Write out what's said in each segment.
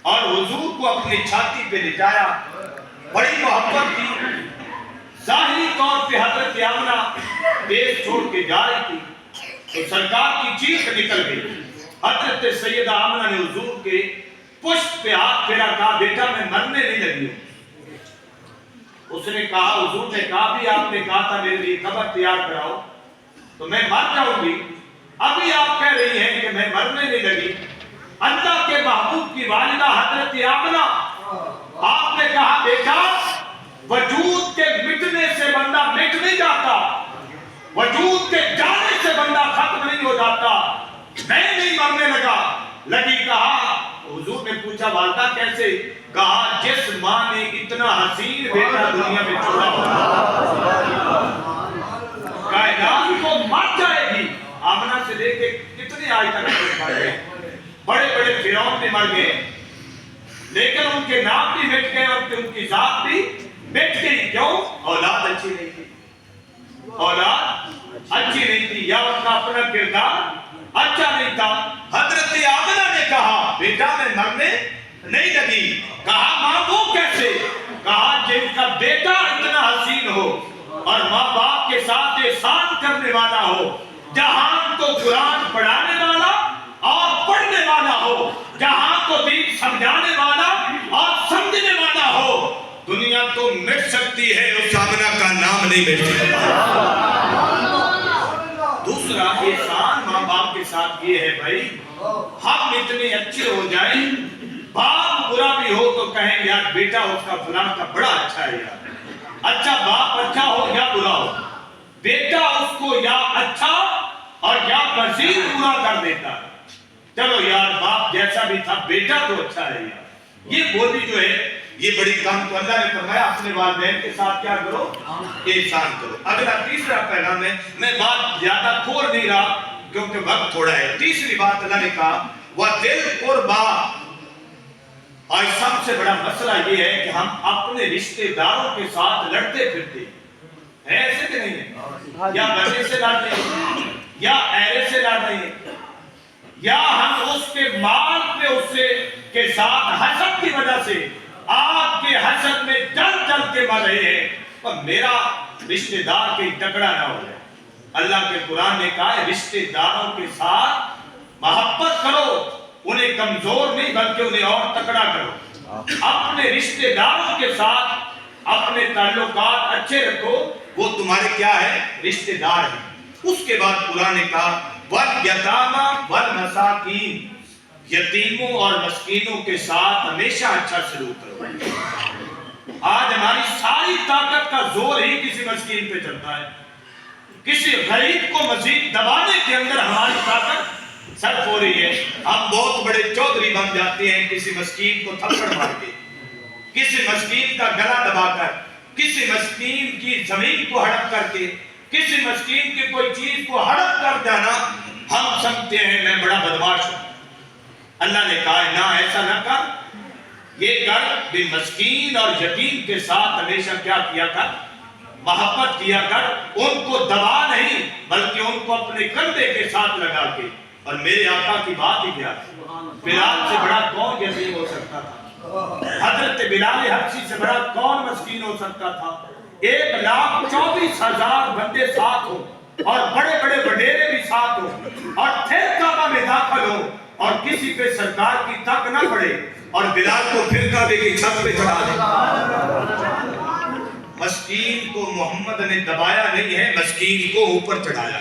اور حضور کو اپنی چھاتی پہ لٹایا، بڑی محبت کی۔ ظاہری طور پہ حضرت آمنہ دیش چھوڑ کے جا رہی تھی تو سرکار کی چیخ نکل گئی۔ حضرت سیدہ آمنہ نے حضور کے پشت پہ ہاتھ پھیرا، کہا بیٹا میں مرنے نہیں لگی ہوں۔ اس نے کہا، حضور نے کہا بھی آپ نے کہا تھا میرے لیے قبر تیار کراؤ تو میں مر جاؤں گی، ابھی آپ کہہ رہی ہیں کہ میں مرنے نہیں لگی۔ اللہ کے محبوب کی والدہ حضرت آمنہ، آپ نے کہا بیٹا وجود کے مٹنے سے بندہ مٹ نہیں جاتا، وجود کے جانے سے بندہ ختم نہیں ہو جاتا، میں نہیں مرنے لگی۔ کہا، حضور نے پوچھا والدہ کیسے؟ کہا جس ماں نے اتنا حسین بیٹا دنیا میں چھوڑا کائنات کو مر جائے گی۔ آمنہ سے لے کے کتنے آج تک مر گئے، بڑے بڑے فرعون بھی مر گئے، لیکن ان کے نام بھی مٹ گئے اور ان کی ذات بھی مٹ گئی۔ کیوں؟ اولاد اچھی نہیں تھی، اولاد اچھی نہیں تھی، یا ان کا اپنا کردار اچھا نہیں تھا۔ حضرت آمنہ نے کہا بیٹا میں مرنے نہیں لگی۔ کہا ماں وہ کیسے؟ کہا جن کا بیٹا اتنا حسین ہو اور ماں باپ کے ساتھ احسان کرنے والا ہو، جہاں کو قرآن پڑھانے والا اور پڑھنے والا ہو، جہاں کو دین سمجھانے والا اور سمجھنے والا ہو، دنیا تو مٹ سکتی ہے، اس آمنہ کا نام نہیں مٹ سکتا۔ دوسرا احسان ماں باپ کے ساتھ یہ ہے بھائی، ہم اتنے اچھے ہو جائیں، باپ برا بھی ہو تو کہیں یار بیٹا اس کا فلان کا بڑا اچھا ہے یار۔ اچھا باپ اچھا ہو یا برا ہو، بیٹا اس کو یا اچھا اور یا مزید برا کر دیتا ہے۔ چلو یار باپ جیسا بھی تھا بیٹا تو اچھا ہے یار۔ یہ بولی جو ہے یہ بڑی کام، تو اللہ نے فرمایا اپنے والدین کے ساتھ کیا کرو؟ احسان کرو۔ اگلا تیسرا پیغام ہے، میں بات زیادہ کھول نہیں رہا کیونکہ وقت تھوڑا ہے۔ تیسری بات اللہ نے کہا وَذِل قُرْبَىٰ، اور سب سے بڑا مسئلہ یہ ہے کہ ہم اپنے رشتہ داروں کے ساتھ لڑتے پھرتے ہیں، ایسے کہ نہیں ہے؟ یا بچے سے لڑ رہے ہیں، یا ایرے سے لڑ رہے ہیں، یا ہم اس کے مال پہ اس سے کے ساتھ حسد کی وجہ سے آپ کے حسد میں جل جل کے مر رہے ہیں، اور میرا رشتہ دار کے ٹکڑا نہ ہو جائے۔ اللہ کے قرآن نے کہا ہے رشتہ داروں کے ساتھ محبت کرو، انہیں کمزور نہیں بلکہ انہیں اور تکڑا کرو۔ اپنے رشتہ داروں کے ساتھ اپنے تعلقات اچھے رکھو، وہ تمہارے کیا ہے؟ رشتہ دار ہیں۔ اس کے بعد قرآن نے کہا وَالْيَتَامَى وَالْمَسَاكِينَ، یتیموں اور مسکینوں کے ساتھ ہمیشہ اچھا سلوک کرو۔ آج ہماری ساری طاقت کا زور ہی کسی مسکین پہ چلتا ہے، کسی غریب کو مزید دبانے کے اندر ہماری طاقت صرف ہو رہی ہے۔ ہم بہت بڑے چودھری بن جاتے ہیں کسی مسکین کو تھپڑ مار کے، کسی مسکین کا گلا دبا کر، کسی مسکین کی زمین کو ہڑپ کر کے، کسی مسکین کی کوئی چیز کو ہڑپ کر جانا، ہم سمجھتے ہیں میں بڑا بدماش ہوں۔ اللہ نے کہا ہے نہ ایسا نہ کر، یہ کر بھی مسکین اور یتیم کے ساتھ ہمیشہ کیا کیا کر؟ محبت کیا کر، ان کو دبا نہیں بلکہ ان کو اپنے کندھے کے ساتھ لگا کے۔ اور میرے آقا کی بات ہی کیا ہے، بلال سے بڑا کون یتیم ہو سکتا تھا؟ حضرت بلال حبشی سے بڑا کون مسکین ہو سکتا تھا؟ 1,24,000 بندے ساتھ ہو اور بڑے بڑے وڈیرے بھی ساتھ ہو اور پھر کعبہ میں داخل ہو اور کسی پہ سرکار کی تک نہ پڑے اور بلال کو پھر کعبے کی چھت پہ چڑھا دے۔ مسکین کو محمد نے دبایا نہیں ہے، مسکین کو اوپر چڑھایا۔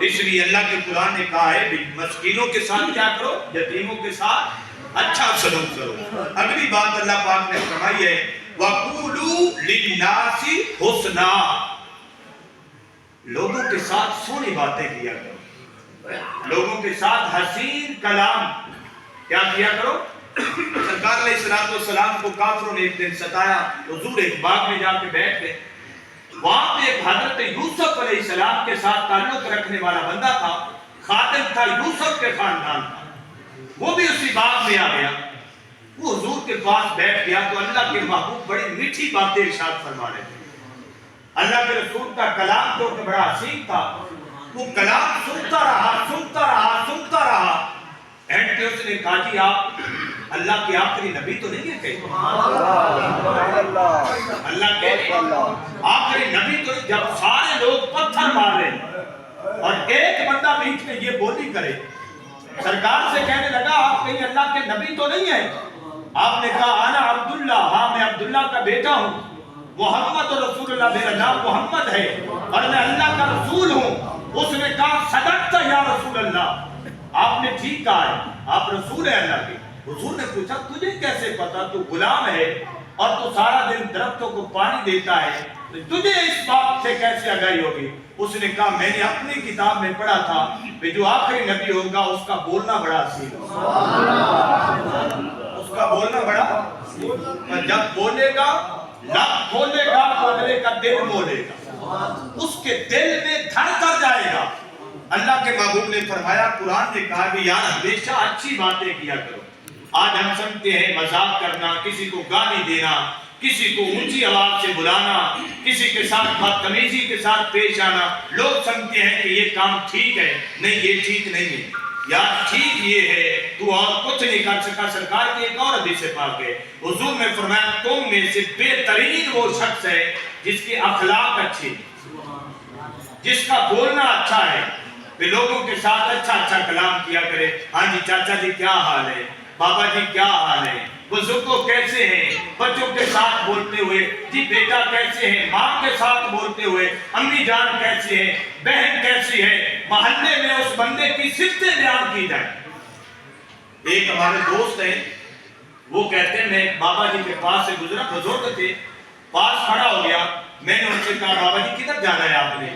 اس لیے اللہ کے قرآن نے کہا ہے مسکینوں کے ساتھ کیا کرو؟ یتیموں کے ساتھ اچھا سلوک کرو۔ اگلی بات اللہ پاک نے فرمائی ہے وَقُولُوا لِلنَّاسِ حُسْنًا، لوگوں کے ساتھ سونی باتیں کیا کرو، لوگوں کے ساتھ حسین کلام کیا کیا کرو۔ سرکار علیہ السلام کو کافروں نے ایک دن ستایا، حضور ایک باغ میں جا کے بیٹھ گئے، وہاں پہ ایک حضرت یوسف علیہ السلام کے ساتھ تعلق رکھنے والا بندہ تھا، خادم تھا، یوسف کے خاندان تھا، وہ بھی اسی باغ میں آ گیا، وہ حضور کے پاس بیٹھ گیا تو اللہ کے محبوب بڑی میٹھی باتیں ارشاد فرما رہے تھے۔ اللہ کے رسول کا کلام تو بڑا حسین تھا، وہ کلام سنتا رہا، سنتا رہا، سنتا رہا، اینڈ پہ اس نے کہا جی آپ اللہ کے آخری نبی تو نہیں ہے کہیں؟ اللہ کے آخری نبی تو نہیں؟ جب سارے لوگ پتھر مار رہے ہیں اور ایک بندہ بیچ میں یہ بولی کرے، سرکار سے کہنے لگا آپ کہیں اللہ کے نبی تو نہیں ہیں؟ آپ نے کہا انا عبداللہ، ہاں میں عبداللہ کا بیٹا ہوں، محمد رسول اللہ، میرا نام محمد ہے اور میں اللہ کا رسول ہوں۔ اس نے کہا صدقت یا رسول اللہ، آپ نے ٹھیک کہا ہے، آپ رسول ہیں اللہ کے۔ حضور نے پوچھا تجھے کیسے پتا؟ تو غلام ہے اور تو سارا دن درختوں کو پانی دیتا ہے، تجھے اس بات سے کیسے آگاہی ہوگی؟ اس نے کہا میں نے اپنی کتاب میں پڑھا تھا کہ جو آخری نبی ہوگا اس کا بولنا بڑا حسین ہوگا، اس کا بولنا بڑا، اور جب بولے گا لب کھولے گا تو اگلے کا دل بولے گا، اس کے دل میں دھڑ کر جائے گا۔ اللہ کے محبوب نے فرمایا، قرآن نے کہا کہ یار ہمیشہ اچھی باتیں کیا کرو۔ آج ہم سمجھتے ہیں مذاق کرنا، کسی کو گالی دینا، کسی کو اونچی آواز سے بلانا، کسی کے ساتھ بدتمیزی کے ساتھ پیش آنا، لوگ سمجھتے ہیں کہ یہ کام ٹھیک ہے۔ نہیں، یہ ٹھیک نہیں ہے یار، ٹھیک یہ ہے تو اور کچھ نہیں کر سکا۔ سرکار کی ایک اور حدیث پاک ہے، حضور نے فرمایا تم میں سے بہترین وہ شخص ہے جس کی اخلاق اچھی، جس کا بولنا اچھا ہے، کہ لوگوں کے ساتھ اچھا اچھا کلام کیا کرے۔ ہاں جی چاچا جی کیا حال ہے، بابا جی کیا حال ہے، بزرگوں کیسے ہیں، بچوں کے ساتھ بولتے ہوئے، جی بیٹا کیسے ہیں، ماں کے ساتھ بولتے ہوئے، امی جان کیسے ہیں، بہن کیسی ہے، محلے میں اس بندے کی صفتیں بیان کی جائیں۔ ایک ہمارے دوست ہیں، وہ کہتے ہیں میں بابا جی کے پاس سے گزرا، بزرگ تھے، پاس کھڑا ہو گیا، میں نے ان سے کہا بابا جی کدھر جانا ہے آپ نے؟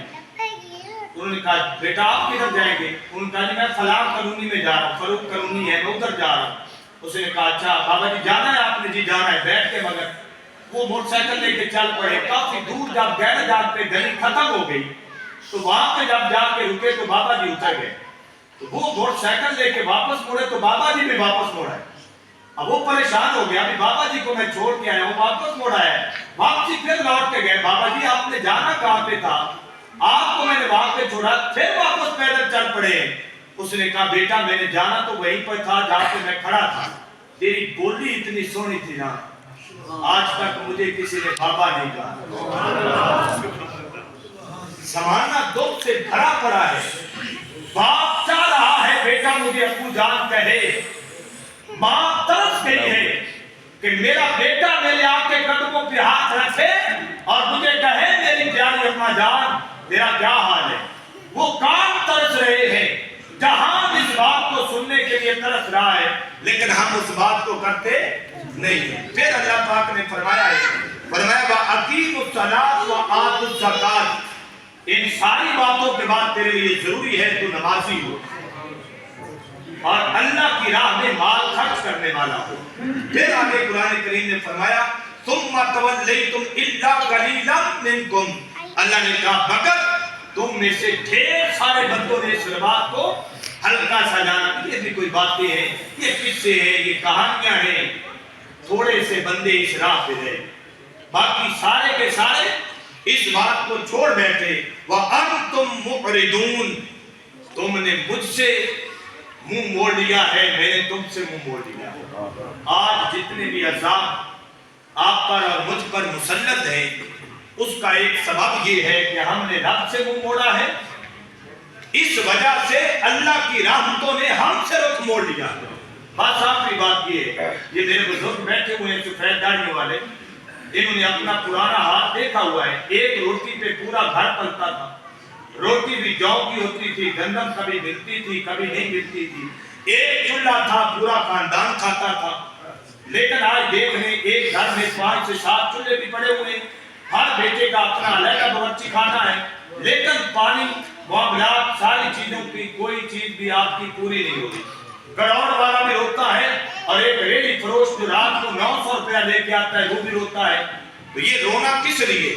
انہوں نے کہا بیٹا آپ کدھر جائیں گے؟ انہوں نے کہا جی میں فلاں کالونی میں جا رہا ہوں، فروخ کالونی ہے میں ادھر جا رہا ہوں۔ اس نے کہا اچھا بابا جی جانا ہے آپ نے؟ جی جانا ہے، بیٹھ کے مگر وہ موٹر سائیکل لے کے چل پڑے۔ کافی دور جب گہرے جات پہ گلی ختم ہو گئی تو وہاں پہ جب جا کے رکے تو بابا جی اتر گئے، تو وہ موٹر سائیکل لے کے واپس مڑے تو بابا جی بھی واپس مڑا ہے۔ اب وہ پریشان ہو گیا، ابھی بابا جی کو میں چھوڑ کے آیا ہوں، واپس مڑا ہے، واپسی پھر لوٹ کے گئے، بابا جی آپ نے جانا کہاں پہ تھا؟ آپ کو میں نے وہاں پہ چھوڑا، پھر واپس پیدل چل پڑے۔ اس نے کہا بیٹا میں نے جانا تو وہیں پر تھا جہاں پہ میں کھڑا تھا، تیری بولی اتنی سونی تھی نا، آج تک مجھے کسی نے بابا نہیں کہا۔ زمانہ دکھ سے بھرا پڑا ہے، باپ چاہ رہا ہے بیٹا مجھے ابو جان کہے، ماں ترس گئی ہے کہ میرا بیٹا میرے آپ کے قدموں پہ ہاتھ رکھے اور مجھے کہے میری پیاری اماں جان تیرا کیا حال ہے۔ وہ کان ترس رہے ہیں، جہاں اس بات کو سننے کے لیے ترس رہا ہے، لیکن ہم اس بات کو کرتے نہیں ہیں۔ پھر اللہ پاک نے فرمایا وَأَقِيمُوا الصَّلَاةَ وَآتُوا الزَّكَاةَ، ان ساری باتوں کے بعد تیرے لیے ضروری ہے تو نمازی ہو اور اللہ کی راہ میں مال خرچ کرنے والا ہو۔ پھر آگے قرآن کریم نے فرمایا ثُمَّ تَوَلَّيْتُمْ إِلَّا قَلِيلًا مِنْكُمْ، اللہ نے کہا مگر تم میں سے ڈھیر سارے بندوں نے اس بات کو ہلکا سا جانا۔ یہ بھی کوئی باتیں ہیں، یہ قصے ہیں، یہ کہانیاں ہیں، تھوڑے سے بندے اس راہ پہ رہے، باقی سارے کے سارے اس بات کو چھوڑ بیٹھے۔ وَأَنْتُمْ مُعْرِضُونَ، تم نے مجھ سے منہ موڑ لیا ہے، میں نے تم سے منہ موڑ لیا ہے۔ آج جتنے بھی عذاب آپ پر اور مجھ پر مسلط ہیں، اس کا ایک سبب یہ ہے کہ ہم نے رب سے منہ موڑا ہے، اس وجہ سے اللہ کی رحمتوں نے ہم سے رخ موڑ لیا۔ بس آخری بات یہ ہے، یہ میرے بزرگ بیٹھے ہوئے ہیں سفید داڑھی والے، انہوں نے اپنا پرانا ہاتھ دیکھا ہوا ہے، ایک روٹی پہ پورا گھر پلتا تھا، روٹی بھی جو کی ہوتی تھی، گندم کبھی ملتی تھی کبھی نہیں ملتی تھی، ایک چولہا تھا پورا خاندان کھاتا تھا۔ لیکن آج دیکھ لیں ایک گھر میں 5 سے 7 چولہے بھی پڑے ہوئے ہیں، ہر بیٹے کا اپنا علیحدہ باورچی خانہ ہے، لیکن پانی معاملات ساری چیزوں کی کوئی چیز بھی آپ کی پوری نہیں ہوتی۔ گڑوڑ والا بھی روتا ہے اور ایک ریڑھی فروش جو رات کو 900 روپیہ لے کے آتا ہے وہ بھی روتا ہے۔ تو یہ رونا کس لیے؟